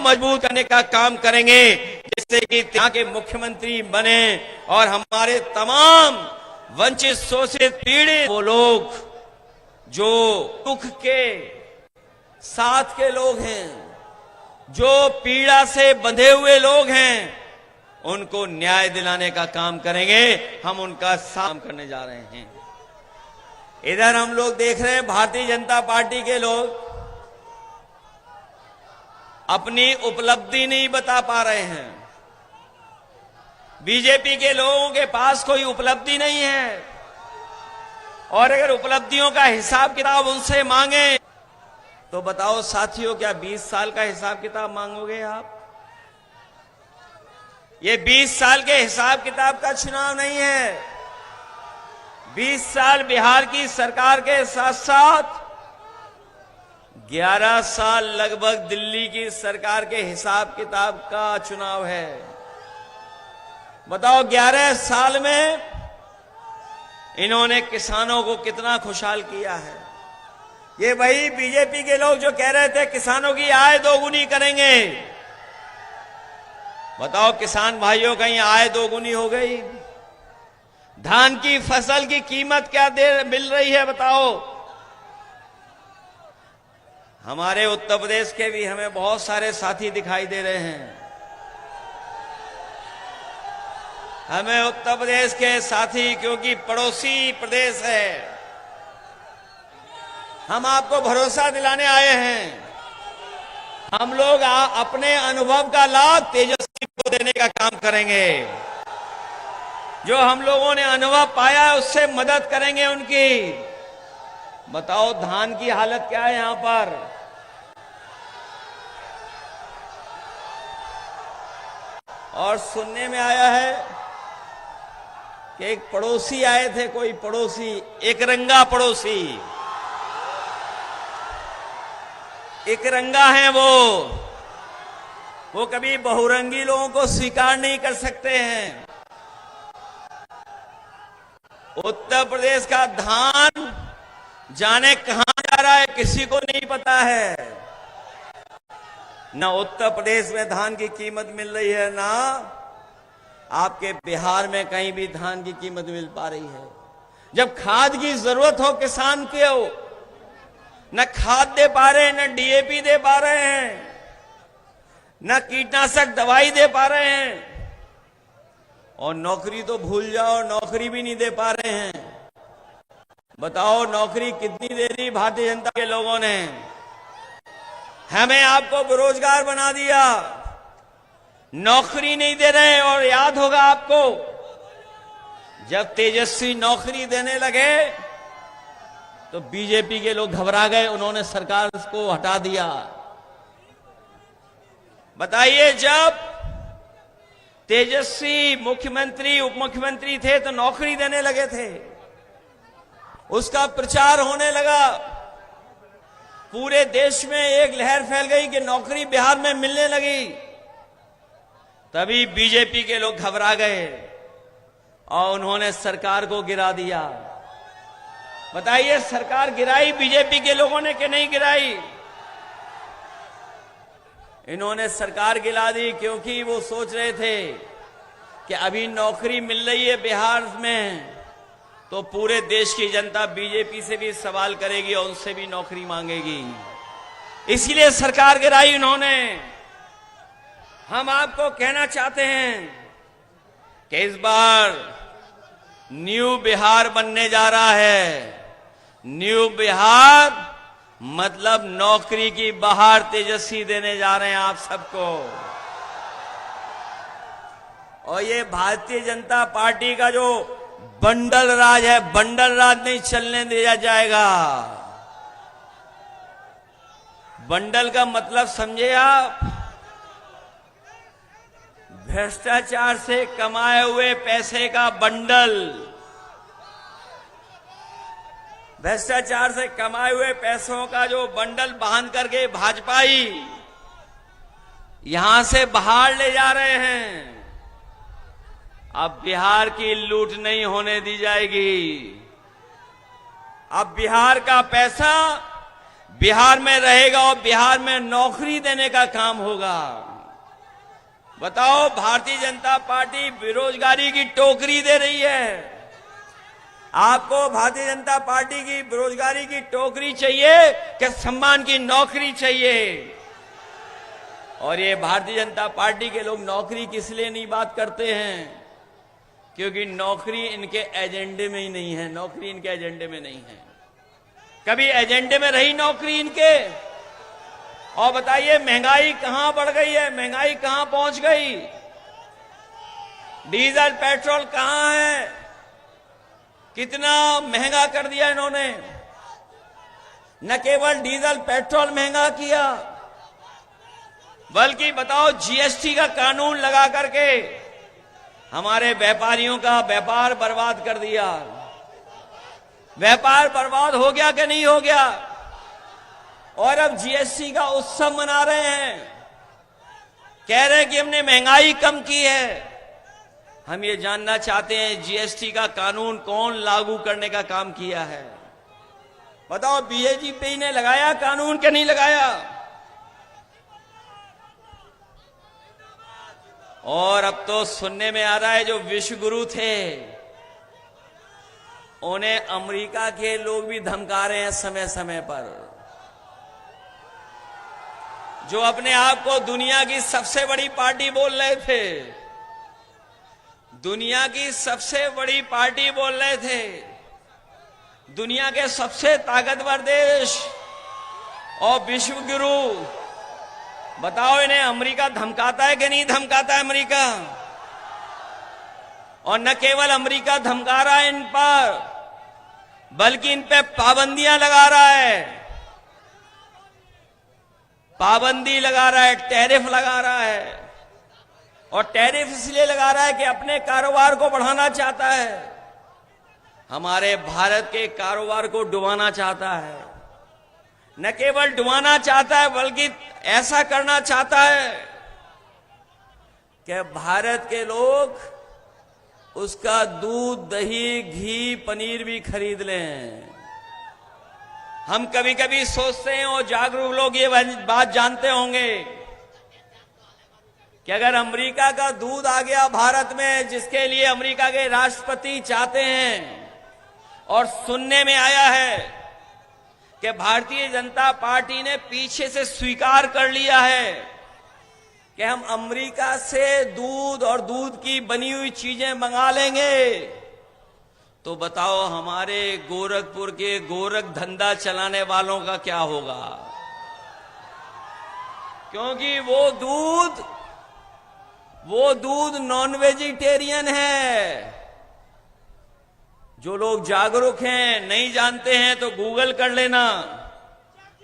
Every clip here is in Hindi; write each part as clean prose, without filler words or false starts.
मजबूत करने का काम करेंगे, जिससे कि यहाँ के मुख्यमंत्री बने और हमारे तमाम वंचित, शोषित, पीड़ित वो लोग जो दुख के साथ के लोग हैं, जो पीड़ा से बंधे हुए लोग हैं, उनको न्याय दिलाने का काम करेंगे। हम उनका काम करने जा रहे हैं। इधर हम लोग देख रहे हैं भारतीय जनता पार्टी के लोग अपनी उपलब्धि नहीं बता पा रहे हैं। बीजेपी के लोगों के पास कोई उपलब्धि नहीं है, और अगर उपलब्धियों का हिसाब किताब उनसे मांगे तो बताओ साथियों, क्या 20 साल का हिसाब किताब मांगोगे आप? ये 20 साल के हिसाब किताब का चुनाव नहीं है। 20 साल बिहार की सरकार के साथ साथ 11 साल लगभग दिल्ली की सरकार के हिसाब किताब का चुनाव है। बताओ 11 साल में इन्होंने किसानों को कितना खुशहाल किया है। ये वही बीजेपी के लोग जो कह रहे थे किसानों की आय दोगुनी करेंगे। बताओ किसान भाइयों, कहीं आय दोगुनी हो गई? धान की फसल की कीमत क्या मिल रही है बताओ? हमारे उत्तर प्रदेश के भी हमें बहुत सारे साथी दिखाई दे रहे हैं। हमें उत्तर प्रदेश के साथी, क्योंकि पड़ोसी प्रदेश है, हम आपको भरोसा दिलाने आए हैं। हम लोग अपने अनुभव का लाभ तेजस्वी को देने का काम करेंगे। जो हम लोगों ने अनुभव पाया है उससे मदद करेंगे उनकी। बताओ धान की हालत क्या है यहां पर? और सुनने में आया है कि एक पड़ोसी आए थे, कोई पड़ोसी, एक रंगा पड़ोसी, एक रंगा है वो कभी बहुरंगी लोगों को स्वीकार नहीं कर सकते हैं। उत्तर प्रदेश का धान जाने कहां जा रहा है किसी को नहीं पता है। न उत्तर प्रदेश में धान की कीमत मिल रही है, ना आपके बिहार में कहीं भी धान की कीमत मिल पा रही है। जब खाद की जरूरत हो किसान को, न खाद दे पा रहे हैं, न डीएपी दे पा रहे हैं, न कीटनाशक दवाई दे पा रहे हैं, और नौकरी तो भूल जाओ, नौकरी भी नहीं दे पा रहे हैं। बताओ नौकरी कितनी दे दी भारतीय जनता के लोगों ने? हमें आपको बेरोजगार बना दिया, नौकरी नहीं दे रहे। और याद होगा आपको, जब तेजस्वी नौकरी देने लगे तो बीजेपी के लोग घबरा गए, उन्होंने सरकार को हटा दिया। बताइए, जब तेजस्वी मुख्यमंत्री, उप मुख्यमंत्री थे तो नौकरी देने लगे थे, उसका प्रचार होने लगा, पूरे देश में एक लहर फैल गई कि नौकरी बिहार में मिलने लगी। तभी बीजेपी के लोग घबरा गए और उन्होंने सरकार को गिरा दिया। बताइए, सरकार गिराई बीजेपी के लोगों ने कि नहीं गिराई? इन्होंने सरकार गिरा दी क्योंकि वो सोच रहे थे कि अभी नौकरी मिल रही है बिहार में तो पूरे देश की जनता बीजेपी से भी सवाल करेगी और उनसे भी नौकरी मांगेगी, इसलिए सरकार गिराई उन्होंने। हम आपको कहना चाहते हैं कि इस बार न्यू बिहार बनने जा रहा है। न्यू बिहार मतलब नौकरी की बहार तेजस्वी देने जा रहे हैं आप सबको। और ये भारतीय जनता पार्टी का जो बंडल राज है, बंडल राज नहीं चलने दिया जाएगा। बंडल का मतलब समझे आप? भ्रष्टाचार से कमाए हुए पैसे का बंडल। भ्रष्टाचार से कमाए हुए पैसों का जो बंडल बांध करके भाजपाई यहां से बाहर ले जा रहे हैं। अब बिहार की लूट नहीं होने दी जाएगी। अब बिहार का पैसा बिहार में रहेगा और बिहार में नौकरी देने का काम होगा। बताओ, भारतीय जनता पार्टी बेरोजगारी की टोकरी दे रही है। आपको भारतीय जनता पार्टी की बेरोजगारी की टोकरी चाहिए कि सम्मान की नौकरी चाहिए? और ये भारतीय जनता पार्टी के लोग नौकरी किस लिए नहीं बात करते हैं? क्योंकि नौकरी इनके एजेंडे में ही नहीं है। नौकरी इनके एजेंडे में नहीं है। कभी एजेंडे में रही नौकरी इनके? और बताइए, महंगाई कहां बढ़ गई है? महंगाई कहां पहुंच गई? डीजल पेट्रोल कहां है? कितना महंगा कर दिया इन्होंने। न केवल डीजल पेट्रोल महंगा किया, बल्कि बताओ, जीएसटी का कानून लगा करके हमारे व्यापारियों का व्यापार बर्बाद कर दिया। व्यापार बर्बाद हो गया कि नहीं हो गया? और अब जीएसटी का उत्सव मना रहे हैं, कह रहे हैं कि हमने महंगाई कम की है। हम ये जानना चाहते हैं, जीएसटी का कानून कौन लागू करने का काम किया है? बताओ, बीजेपी ने लगाया कानून कि नहीं लगाया? और अब तो सुनने में आ रहा है, जो विश्व गुरु थे उन्हें अमेरिका के लोग भी धमका रहे हैं समय समय पर। जो अपने आप को दुनिया की सबसे बड़ी पार्टी बोल रहे थे, दुनिया की सबसे बड़ी पार्टी बोल रहे थे, दुनिया के सबसे ताकतवर देश और विश्व गुरु, बताओ इन्हें अमेरिका धमकाता है कि नहीं धमकाता है अमेरिका? और न केवल अमेरिका धमका रहा है इन पर, बल्कि इन पे पाबंदियां लगा रहा है। पाबंदी लगा रहा है, टैरिफ लगा रहा है। और टैरिफ इसलिए लगा रहा है कि अपने कारोबार को बढ़ाना चाहता है, हमारे भारत के कारोबार को डुबाना चाहता है। न केवल डुबाना चाहता है, बल्कि ऐसा करना चाहता है कि भारत के लोग उसका दूध, दही, घी, पनीर भी खरीद लें। हम कभी कभी सोचते हैं, और जागरूक लोग ये बात जानते होंगे, कि अगर अमेरिका का दूध आ गया भारत में, जिसके लिए अमेरिका के राष्ट्रपति चाहते हैं, और सुनने में आया है कि भारतीय जनता पार्टी ने पीछे से स्वीकार कर लिया है कि हम अमेरिका से दूध और दूध की बनी हुई चीजें मंगा लेंगे, तो बताओ हमारे गोरखपुर के गोरख धंधा चलाने वालों का क्या होगा? क्योंकि वो दूध नॉन वेजिटेरियन है। जो लोग जागरूक हैं, नहीं जानते हैं तो गूगल कर लेना।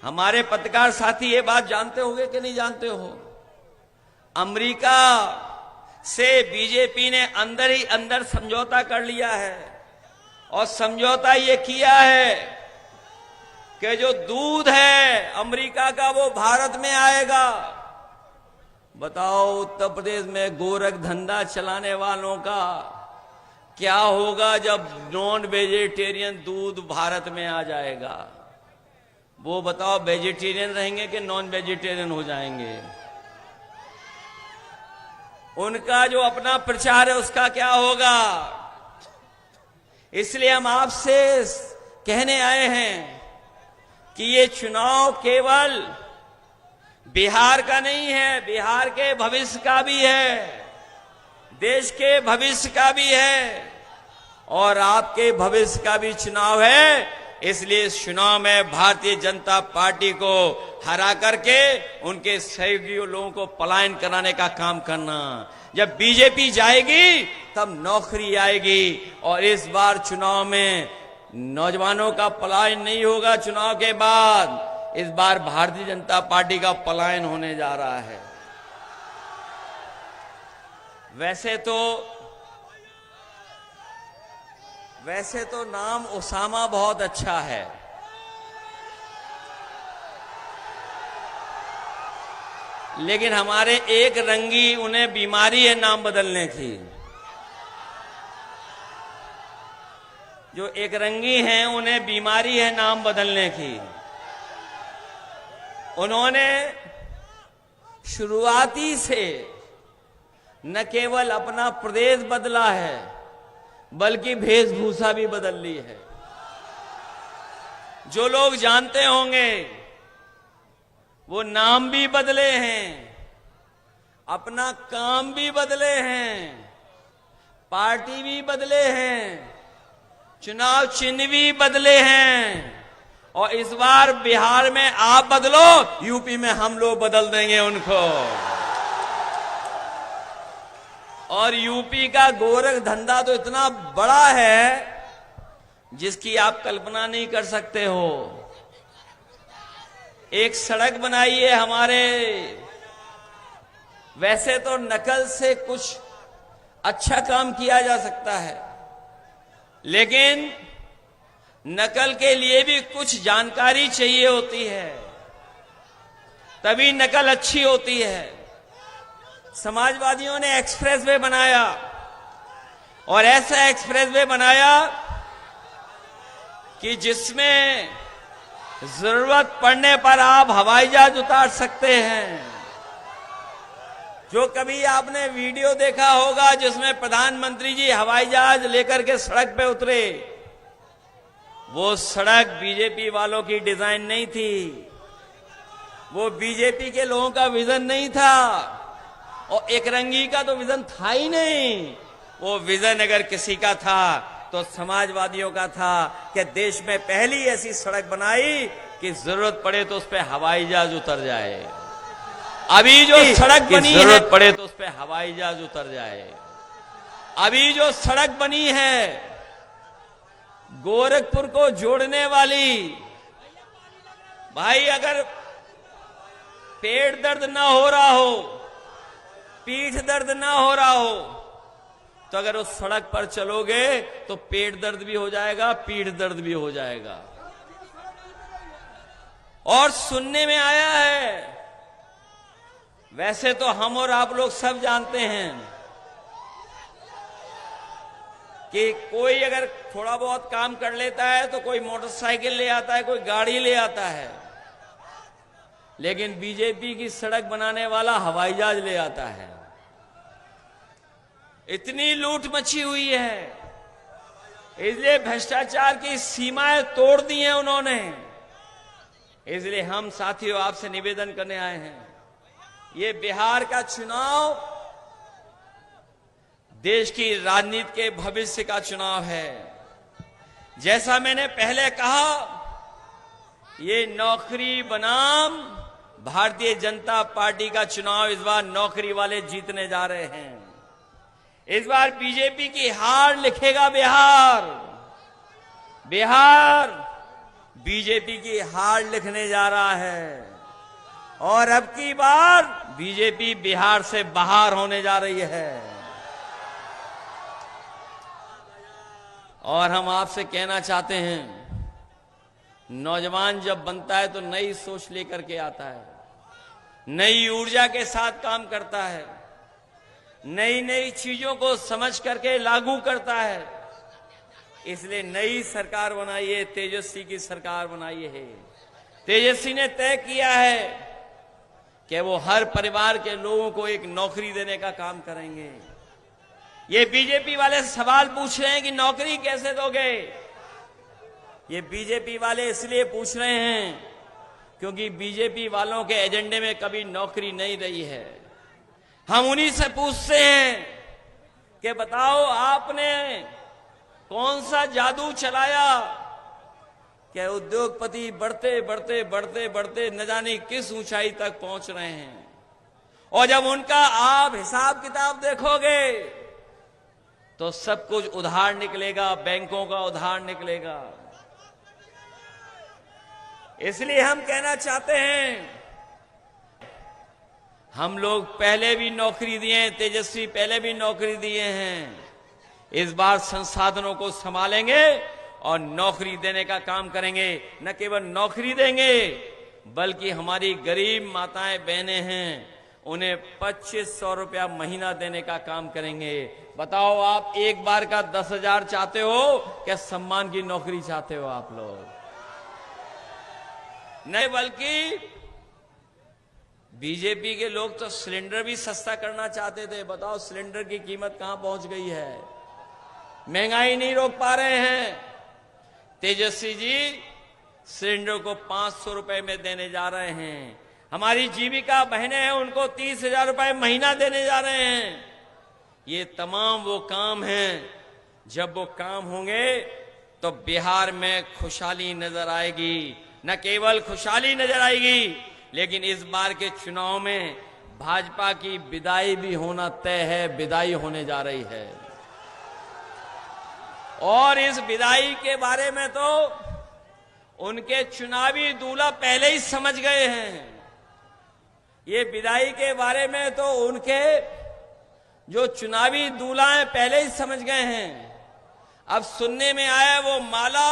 हमारे पत्रकार साथी ये बात जानते होंगे कि नहीं जानते हो? अमेरिका से बीजेपी ने अंदर ही अंदर समझौता कर लिया है, और समझौता ये किया है कि जो दूध है अमेरिका का वो भारत में आएगा। बताओ, उत्तर प्रदेश में गोरख धंधा चलाने वालों का क्या होगा जब नॉन वेजिटेरियन दूध भारत में आ जाएगा? वो बताओ, वेजिटेरियन रहेंगे कि नॉन वेजिटेरियन हो जाएंगे? उनका जो अपना प्रचार है उसका क्या होगा? इसलिए हम आपसे कहने आए हैं कि ये चुनाव केवल बिहार का नहीं है, बिहार के भविष्य का भी है, देश के भविष्य का भी है, और आपके भविष्य का भी चुनाव है। इसलिए इस चुनाव में भारतीय जनता पार्टी को हरा करके उनके सहयोगी लोगों को पलायन कराने का काम करना। जब बीजेपी जाएगी तब नौकरी आएगी, और इस बार चुनाव में नौजवानों का पलायन नहीं होगा। चुनाव के बाद इस बार भारतीय जनता पार्टी का पलायन होने जा रहा है। वैसे तो नाम ओसामा बहुत अच्छा है, लेकिन हमारे एक रंगी उन्हें बीमारी है नाम बदलने की। जो एक रंगी हैं उन्हें बीमारी है नाम बदलने की। उन्होंने शुरुआती से न केवल अपना प्रदेश बदला है बल्कि वेशभूषा भी बदल ली है। जो लोग जानते होंगे वो नाम भी बदले हैं, अपना काम भी बदले हैं, पार्टी भी बदले हैं, चुनाव चिन्ह भी बदले हैं, और इस बार बिहार में आप बदलो, यूपी में हम लोग बदल देंगे उनको। और यूपी का गोरख धंधा तो इतना बड़ा है जिसकी आप कल्पना नहीं कर सकते हो। एक सड़क बनाई है हमारे, वैसे तो नकल से कुछ अच्छा काम किया जा सकता है, लेकिन नकल के लिए भी कुछ जानकारी चाहिए होती है, तभी नकल अच्छी होती है। समाजवादियों ने एक्सप्रेसवे बनाया, और ऐसा एक्सप्रेसवे बनाया कि जिसमें जरूरत पड़ने पर आप हवाई जहाज उतार सकते हैं। जो कभी आपने वीडियो देखा होगा जिसमें प्रधानमंत्री जी हवाई जहाज लेकर के सड़क पे उतरे, वो सड़क बीजेपी वालों की डिजाइन नहीं थी, वो बीजेपी के लोगों का विजन नहीं था, और एक रंगी का तो विजन था ही नहीं। वो विजन अगर किसी का था तो समाजवादियों का था कि देश में पहली ऐसी सड़क बनाई कि जरूरत पड़े तो उस पर हवाई जहाज उतर जाए। अभी जो सड़क बनी है, जरूरत पड़े तो उस पर हवाई जहाज उतर जाए। अभी जो सड़क बनी है गोरखपुर को जोड़ने वाली, भाई अगर पेट दर्द ना हो रहा हो, पीठ दर्द ना हो रहा हो, तो अगर उस सड़क पर चलोगे तो पेट दर्द भी हो जाएगा, पीठ दर्द भी हो जाएगा। और सुनने में आया है, वैसे तो हम और आप लोग सब जानते हैं कि कोई अगर थोड़ा बहुत काम कर लेता है तो कोई मोटरसाइकिल ले आता है, कोई गाड़ी ले आता है, लेकिन बीजेपी की सड़क बनाने वाला हवाई जहाज ले आता है। इतनी लूट मची हुई है, इसलिए भ्रष्टाचार की सीमाएं तोड़ दी हैं उन्होंने। इसलिए हम साथियों आपसे निवेदन करने आए हैं, ये बिहार का चुनाव देश की राजनीति के भविष्य का चुनाव है। जैसा मैंने पहले कहा, ये नौकरी बनाम भारतीय जनता पार्टी का चुनाव इस बार नौकरी वाले जीतने जा रहे हैं। इस बार बीजेपी की हार लिखेगा बिहार, बिहार बीजेपी की हार लिखने जा रहा है, और अब की बार बीजेपी बिहार से बाहर होने जा रही है। और हम आपसे कहना चाहते हैं, नौजवान जब बनता है तो नई सोच लेकर के आता है, नई ऊर्जा के साथ काम करता है, नई नई चीजों को समझ करके लागू करता है। इसलिए नई सरकार बनाई है, तेजस्वी की सरकार बनाई है। तेजस्वी ने तय किया है कि वो हर परिवार के लोगों को एक नौकरी देने का काम करेंगे। ये बीजेपी वाले सवाल पूछ रहे हैं कि नौकरी कैसे दोगे। ये बीजेपी वाले इसलिए पूछ रहे हैं क्योंकि बीजेपी वालों के एजेंडे में कभी नौकरी नहीं रही है। हम उन्हीं से पूछते हैं कि बताओ आपने कौन सा जादू चलाया कि उद्योगपति बढ़ते बढ़ते बढ़ते बढ़ते न जाने किस ऊंचाई तक पहुंच रहे हैं। और जब उनका आप हिसाब किताब देखोगे तो सब कुछ उधार निकलेगा, बैंकों का उधार निकलेगा। इसलिए हम कहना चाहते हैं, हम लोग पहले भी नौकरी दिए, तेजस्वी पहले भी नौकरी दिए हैं। इस बार संसाधनों को संभालेंगे और नौकरी देने का काम करेंगे। न केवल नौकरी देंगे बल्कि हमारी गरीब माताएं बहनें हैं, उन्हें 2500 रुपया महीना देने का काम करेंगे। बताओ, आप एक बार का 10,000 चाहते हो क्या सम्मान की नौकरी चाहते हो आप लोग? नहीं, बल्कि बीजेपी के लोग तो सिलेंडर भी सस्ता करना चाहते थे। बताओ सिलेंडर की कीमत कहां पहुंच गई है। महंगाई नहीं रोक पा रहे हैं। तेजस्वी जी सिलेंडर को 500 रुपए में देने जा रहे हैं। हमारी जीविका बहनें हैं, उनको 30,000 रुपए महीना देने जा रहे हैं। ये तमाम वो काम हैं, जब वो काम होंगे तो बिहार में खुशहाली नजर आएगी। न केवल खुशहाली नजर आएगी, लेकिन इस बार के चुनाव में भाजपा की विदाई भी होना तय है, विदाई होने जा रही है। और इस विदाई के बारे में तो उनके चुनावी दूल्हा पहले ही समझ गए हैं। ये विदाई के बारे में तो उनके जो चुनावी दूल्हा हैं पहले ही समझ गए हैं। अब सुनने में आया वो माला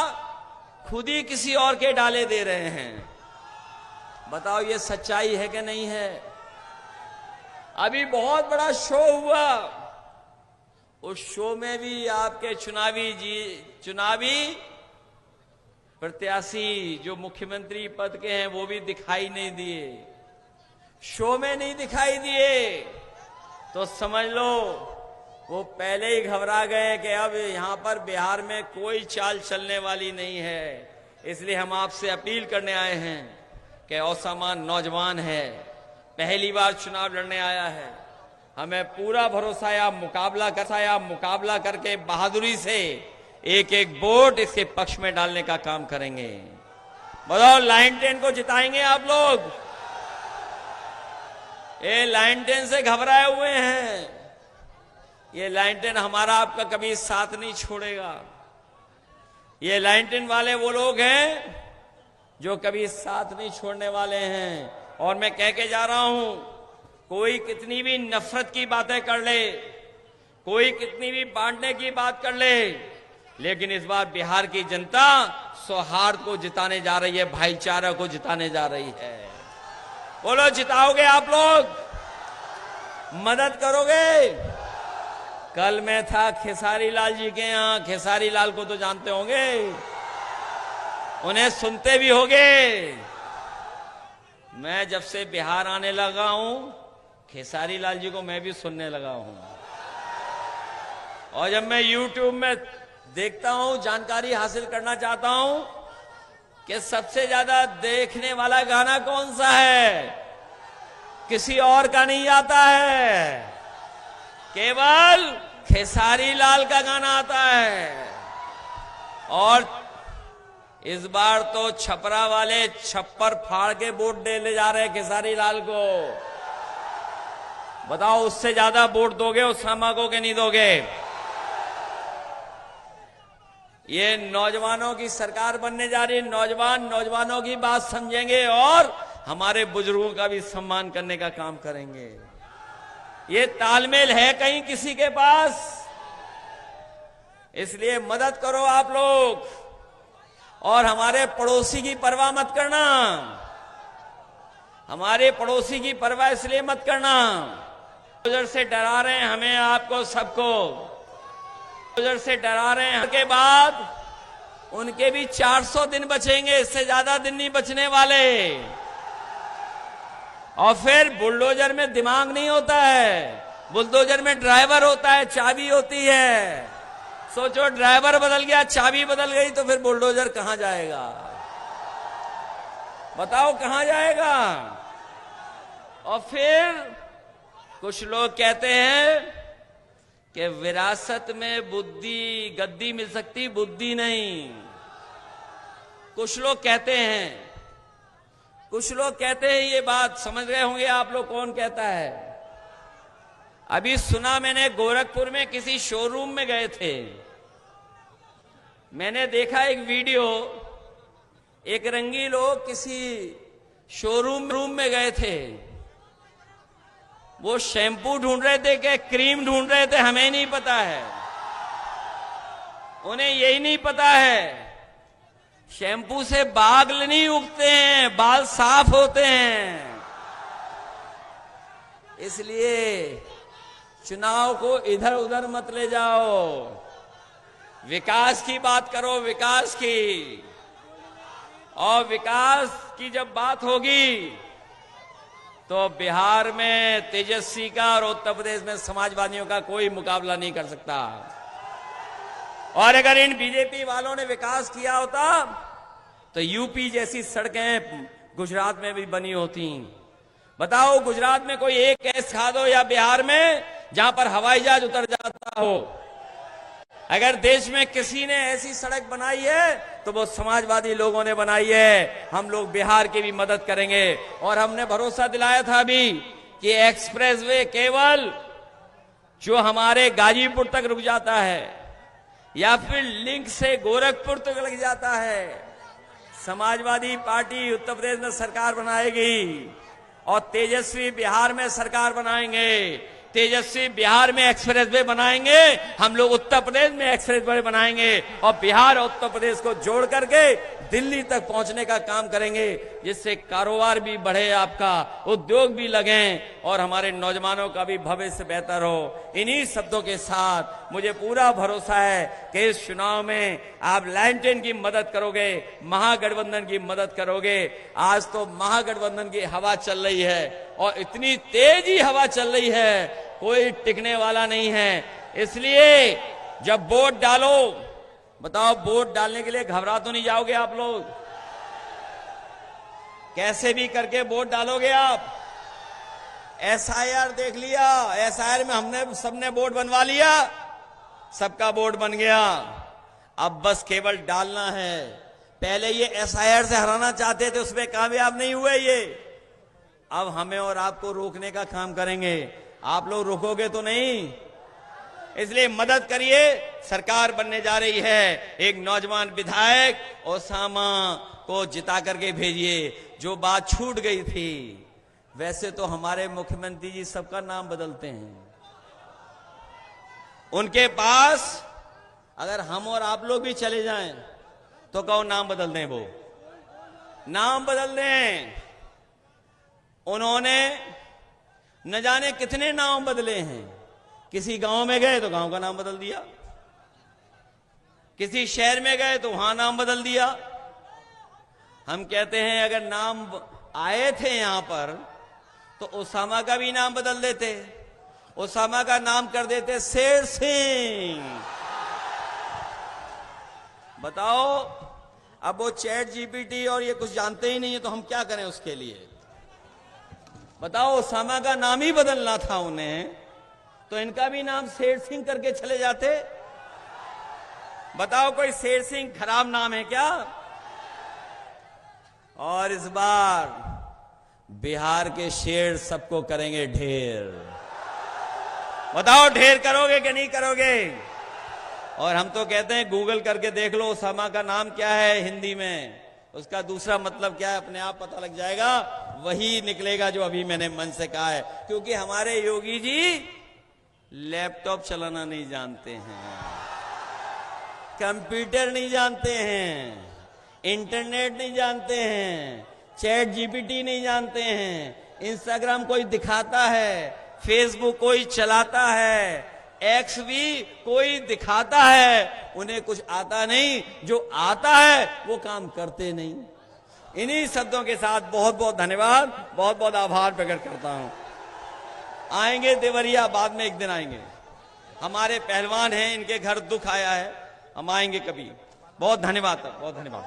खुद ही किसी और के डाले दे रहे हैं। बताओ ये सच्चाई है कि नहीं है। अभी बहुत बड़ा शो हुआ, उस शो में भी आपके चुनावी प्रत्याशी जो मुख्यमंत्री पद के हैं वो भी दिखाई नहीं दिए। शो में नहीं दिखाई दिए तो समझ लो वो पहले ही घबरा गए कि अब यहां पर बिहार में कोई चाल चलने वाली नहीं है। इसलिए हम आपसे अपील करने आए हैं कि ओसामा नौजवान है, पहली बार चुनाव लड़ने आया है। हमें पूरा भरोसा है आप मुकाबला करके बहादुरी से एक एक वोट इसके पक्ष में डालने का काम करेंगे। बताओ लाइन 10 को जिताएंगे आप लोग। ये लाइन 10 से घबराए हुए हैं। ये लाइन 10 हमारा आपका कभी साथ नहीं छोड़ेगा। ये लाइन 10 वाले वो लोग हैं जो कभी साथ नहीं छोड़ने वाले हैं। और मैं कह के जा रहा हूं, कोई कितनी भी नफरत की बातें कर ले, कोई कितनी भी बांटने की बात कर ले, लेकिन इस बार बिहार की जनता सौहार्द को जिताने जा रही है, भाईचारा को जिताने जा रही है। बोलो जिताओगे आप लोग, मदद करोगे। कल मैं था खेसारी लाल जी के यहां। खेसारी लाल को तो जानते होंगे, उन्हें सुनते भी होंगे। मैं जब से बिहार आने लगा हूं, खेसारी लाल जी को मैं भी सुनने लगा हूं। और जब मैं YouTube में देखता हूं, जानकारी हासिल करना चाहता हूं कि सबसे ज्यादा देखने वाला गाना कौन सा है, किसी और का नहीं आता है, केवल खेसारी लाल का गाना आता है। और इस बार तो छपरा वाले छप्पर फाड़ के वोट देने जा रहे हैं खेसारी लाल को। बताओ उससे ज्यादा वोट दोगे ओसामा को कि नहीं दोगे। ये नौजवानों की सरकार बनने जा रही है। नौजवानों की बात समझेंगे और हमारे बुजुर्गों का भी सम्मान करने का काम करेंगे। ये तालमेल है कहीं किसी के पास। इसलिए मदद करो आप लोग। और हमारे पड़ोसी की परवाह मत करना। हमारे पड़ोसी की परवाह इसलिए मत करना, बुलडोजर से डरा रहे हैं हमें, आपको सबको बुलडोजर से डरा रहे हैं। के बाद उनके भी 400 दिन बचेंगे, इससे ज्यादा दिन नहीं बचने वाले। और फिर बुलडोजर में दिमाग नहीं होता है, बुलडोजर में ड्राइवर होता है, चाबी होती है। सोचो ड्राइवर बदल गया, चाबी बदल गई, तो फिर बुलडोजर कहां जाएगा। बताओ कहां जाएगा। और फिर कुछ लोग कहते हैं कि विरासत में बुद्धि गद्दी मिल सकती, बुद्धि नहीं। कुछ लोग कहते हैं ये बात समझ रहे होंगे आप लोग कौन कहता है। अभी सुना मैंने, गोरखपुर में किसी शोरूम में गए थे, मैंने देखा एक वीडियो, एक रंगी लोग किसी शोरूम में गए थे। वो शैम्पू ढूंढ रहे थे कि क्रीम ढूंढ रहे थे, हमें नहीं पता है। उन्हें यही नहीं पता है शैम्पू से बाल नहीं उगते हैं, बाल साफ होते हैं। इसलिए चुनाव को इधर उधर मत ले जाओ, विकास की बात करो, विकास की। और विकास की जब बात होगी तो बिहार में तेजस्वी का और उत्तर प्रदेश में समाजवादियों का कोई मुकाबला नहीं कर सकता। और अगर इन बीजेपी वालों ने विकास किया होता तो यूपी जैसी सड़कें गुजरात में भी बनी होती। बताओ, गुजरात में कोई एक केस खा दो या बिहार में जहां पर हवाई जहाज उतर जाता हो। अगर देश में किसी ने ऐसी सड़क बनाई है तो वो समाजवादी लोगों ने बनाई है। हम लोग बिहार की भी मदद करेंगे। और हमने भरोसा दिलाया था अभी कि एक्सप्रेसवे केवल जो हमारे गाजीपुर तक रुक जाता है या फिर लिंक से गोरखपुर तक लग जाता है, समाजवादी पार्टी उत्तर प्रदेश में सरकार बनाएगी और तेजस्वी बिहार में सरकार बनाएंगे। तेजस्वी बिहार में एक्सप्रेसवे बनाएंगे, हम लोग उत्तर प्रदेश में एक्सप्रेसवे बनाएंगे और बिहार और उत्तर प्रदेश को जोड़ करके दिल्ली तक पहुंचने का काम करेंगे, जिससे कारोबार भी बढ़े, आपका उद्योग भी लगे और हमारे नौजवानों का भी भविष्य बेहतर हो। इन्हीं शब्दों के साथ मुझे पूरा भरोसा है कि इस चुनाव में आप लैंटेन की मदद करोगे, महागठबंधन की मदद करोगे। आज तो महागठबंधन की हवा चल रही है और इतनी तेजी हवा चल रही है, कोई टिकने वाला नहीं है। इसलिए जब वोट डालो, बताओ, वोट डालने के लिए घबरा तो नहीं जाओगे आप लोग? कैसे भी करके वोट डालोगे आप। एसआईआर देख लिया, एसआईआर में हमने सबने वोट बनवा लिया, सबका वोट बन गया। अब बस केवल डालना है। पहले ये एसआईआर से हराना चाहते थे, उसमें कामयाब नहीं हुए ये। अब हमें और आपको रोकने का काम करेंगे। आप लोग रोकोगे तो नहीं, इसलिए मदद करिए। सरकार बनने जा रही है। एक नौजवान विधायक ओसामा को जिता करके भेजिए। जो बात छूट गई थी, वैसे तो हमारे मुख्यमंत्री जी सबका नाम बदलते हैं। उनके पास अगर हम और आप लोग भी चले जाएं तो कहो नाम बदल दें, वो नाम बदल दें। उन्होंने न जाने कितने नाम बदले हैं। किसी गांव में गए तो गांव का नाम बदल दिया, किसी शहर में गए तो वहां नाम बदल दिया। हम कहते हैं अगर नाम आए थे यहां पर तो ओसामा का भी नाम बदल देते। ओसामा का नाम कर देते शेर सिंह। बताओ, अब वो चैट जीपीटी और ये कुछ जानते ही नहीं है तो हम क्या करें उसके लिए। बताओ, ओसामा का नाम ही बदलना था उन्हें तो इनका भी नाम शेर सिंह करके चले जाते। बताओ, कोई शेर सिंह खराब नाम है क्या? और इस बार बिहार के शेर सबको करेंगे ढेर। बताओ, ढेर करोगे कि नहीं करोगे? और हम तो कहते हैं गूगल करके देख लो ओसामा का नाम क्या है हिंदी में, उसका दूसरा मतलब क्या है, अपने आप पता लग जाएगा। वही निकलेगा जो अभी मैंने मन से कहा है। क्योंकि हमारे योगी जी लैपटॉप चलाना नहीं जानते हैं, कंप्यूटर नहीं जानते हैं, इंटरनेट नहीं जानते हैं, चैट जीपीटी नहीं जानते हैं, इंस्टाग्राम कोई दिखाता है, फेसबुक कोई चलाता है, एक्स भी कोई दिखाता है। उन्हें कुछ आता नहीं, जो आता है वो काम करते नहीं। इन्हीं शब्दों के साथ बहुत बहुत धन्यवाद, बहुत बहुत आभार प्रकट करता हूं। आएंगे देवरिया, बाद में एक दिन आएंगे। हमारे पहलवान हैं, इनके घर दुख आया है, हम आएंगे कभी। बहुत धन्यवाद, बहुत धन्यवाद।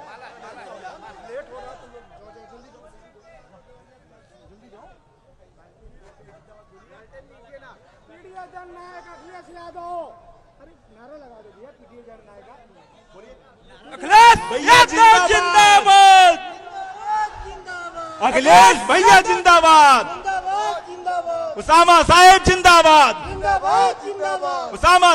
अखिलेश भैया जिंदाबाद, अखिलेश भैया जिंदाबाद, उसामा साहेब जिंदाबाद, उसामा